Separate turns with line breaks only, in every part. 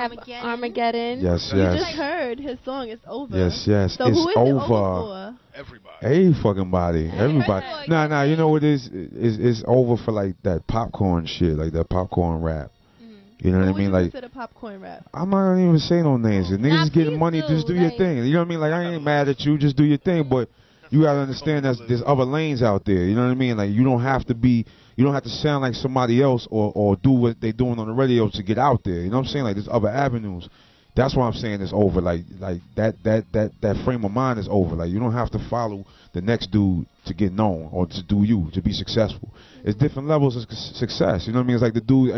have Armageddon.
Yes,
You
yes.
just heard his song. It's over.
Yes, yes.
So
it's
who is
over.
it over for?
Everybody.
Every fucking body. Everybody. Nah, you know what it is? It's over for like that popcorn shit, like that popcorn rap. You know what I mean? Like,
consider popcorn rap?
I'm not gonna even say no names. If niggas getting money, just do your thing. You know what I mean? Like, I ain't mad at you. Just do your thing. But you gotta understand that there's other lanes out there. You know what I mean? Like, you don't have to sound like somebody else or do what they doing on the radio to get out there. You know what I'm saying? Like, there's other avenues. That's why I'm saying it's over. Like that frame of mind is over. Like, you don't have to follow the next dude to get known or to do you, to be successful. It's different levels of success. You know what I mean? It's like the dude,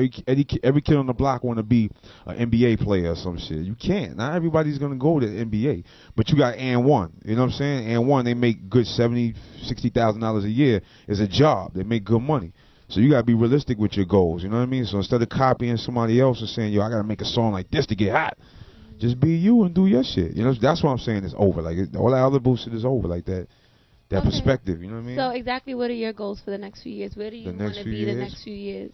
every kid on the block want to be an NBA player or some shit. You can't. Not everybody's going to go to the NBA. But you got And1. You know what I'm saying? And1, they make good $70,000, $60,000 a year. It's a job. They make good money. So you got to be realistic with your goals. You know what I mean? So instead of copying somebody else and saying, yo, I got to make a song like this to get hot, just be you and do your shit. You know, that's what I'm saying. It's over. Like, all that other bullshit is over. Like that perspective. You know what I mean?
So exactly, what are your goals for the next few years? Where do you want to be the next few years?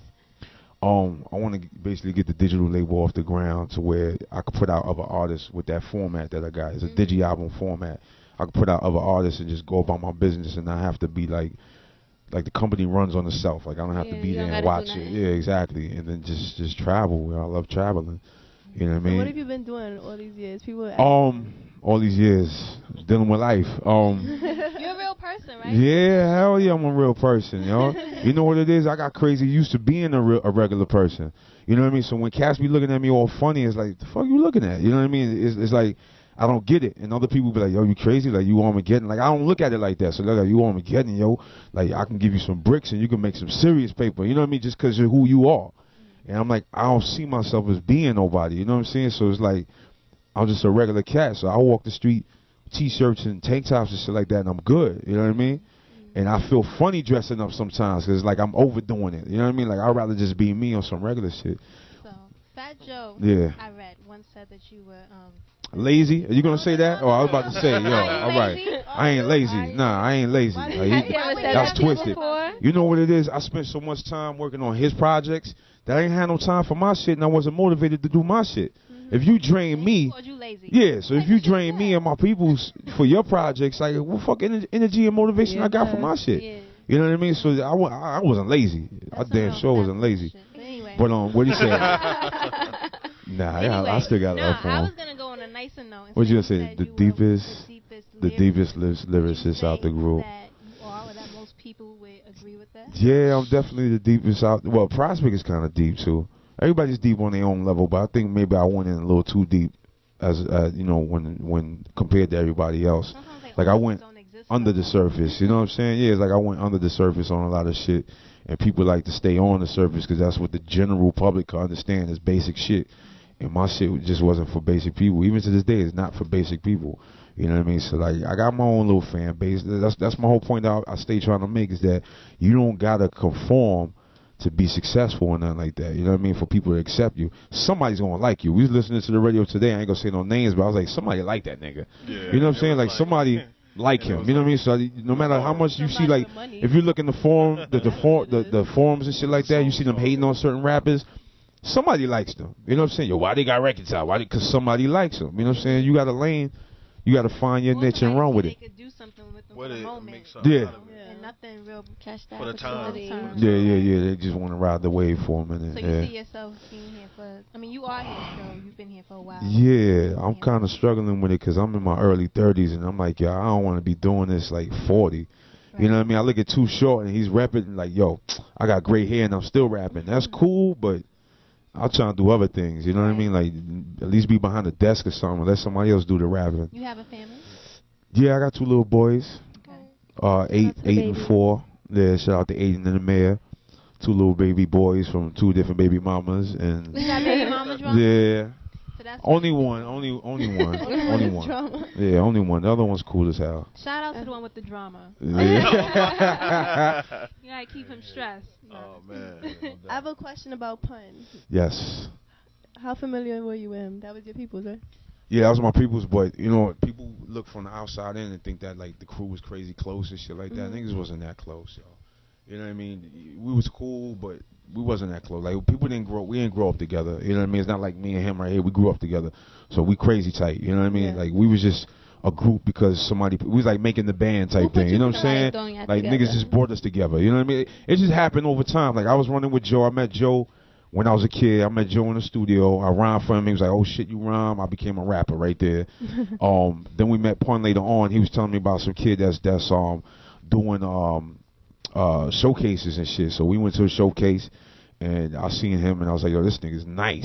I want to basically get the digital label off the ground to where I could put out other artists with that format that I got. It's a digi album format. I could put out other artists and just go about my business and not have to be like the company runs on itself. Like, I don't have to be there and watch it. Yeah, exactly. And then just travel. I love traveling. You know what I mean?
What have you been doing all these years? People
all these years dealing with life.
You're a real person, right?
Yeah, hell yeah, I'm a real person, yo. You know what it is? I got crazy used to being a regular person. You know what I mean? So when cats be looking at me all funny, it's like, the fuck you looking at? You know what I mean? It's like, I don't get it. And other people be like, yo, you crazy? Like, you Armageddon? Like, I don't look at it like that. So they're like, you Armageddon, yo. Like, I can give you some bricks and you can make some serious paper. You know what I mean? Just because you're who you are. And I'm like, I don't see myself as being nobody. You know what I'm saying? So it's like, I'm just a regular cat. So I walk the street, T-shirts and tank tops and shit like that, and I'm good. You know what I mean? And I feel funny dressing up sometimes because, like, I'm overdoing it. You know what I mean? Like, I'd rather just be me on some regular shit.
So, Fat Joe, I read, once said that you were...
lazy? Are you going to say that? Oh, I was about to say, yo, all right. I ain't lazy. Nah, I ain't lazy. Like, that's twisted. You know what it is? I spent so much time working on his projects that I ain't had no time for my shit, and I wasn't motivated to do my shit. If you drain me, so if you drain me and my peoples for your projects, like, what fucking energy and motivation I got for my shit? You know what I mean? So I wasn't lazy. I damn sure wasn't lazy. But what do you say? I still got love for him.
I was gonna go on a nicer note.
What'd you say? The deepest lyricist out the group.
That most people would agree with that.
Yeah, I'm definitely the deepest out. Well, Prospect is kind of deep too. Everybody's deep on their own level, but I think maybe I went in a little too deep, as you know, when compared to everybody else. Like I went under the surface. You know what I'm saying? Yeah, it's like I went under the surface on a lot of shit, and people like to stay on the surface because that's what the general public can understand is basic shit. And my shit just wasn't for basic people. Even to this day, it's not for basic people. You know what I mean? So like, I got my own little fan base. That's my whole point that I stay trying to make is that you don't gotta conform to be successful or nothing like that. You know what I mean? For people to accept you. Somebody's gonna like you. We was listening to the radio today. I ain't gonna say no names, but I was like, somebody like that nigga. Yeah, you know what I'm saying? Like somebody like him. You know what I mean? So no matter how much you see, like if you look in the forum, the forums and shit like that, you see them hating on certain rappers. Somebody likes them. You know what I'm saying? Yo, why they got records out? Why? Because somebody likes them. You know what I'm saying? You got a lane. You got to find your niche and run with it.
They could do something with them for the moment.
Yeah.
And nothing real catch that
for the time.
Yeah. They just want to ride the wave for a minute.
So you see yourself being here for, I mean, you are here, so you've been here for a while.
Yeah, I'm kind of struggling with it because I'm in my early 30s, and I'm like, yo, I don't want to be doing this like 40. Right. You know what I mean? I look at Too Short, and he's rapping like, yo, I got gray hair, and I'm still rapping. That's cool, but I'll try to do other things, you know what I mean? Like, at least be behind the desk or something. Let somebody else do the rapping.
You have a family?
Yeah, I got 2 little boys. Okay. 8 and 4. Yeah, shout out to Aiden and the mayor. 2 little baby boys from 2 different baby mamas. And
you got baby mamas, John?
Yeah. So only one. Only one. Yeah, only one. The other one's cool as hell.
Shout out to the one with the drama.
Yeah.
You gotta keep him stressed.
Oh, man.
I have a question about Pun.
Yes.
How familiar were you with him? That was your people's, right?
Yeah, that was my people's, but, you know, people look from the outside in and think that, like, the crew was crazy close and shit like that. Niggas wasn't that close, yo. You know what I mean? We was cool, but we wasn't that close. Like we didn't grow up together. You know what I mean? It's not like me and him right here. We grew up together, so we crazy tight. You know what I mean? Like we was just a group because we was like making the band type thing. You know what I'm saying? Like niggas just brought us together. You know what I mean? It just happened over time. Like I was running with Joe. I met Joe when I was a kid. I met Joe in the studio. I rhymed for him. He was like, "Oh shit, you rhyme." I became a rapper right there. Then we met Pun later on. He was telling me about some kid that's doing showcases and shit. So we went to a showcase and I seen him and I was like, yo, this nigga's nice.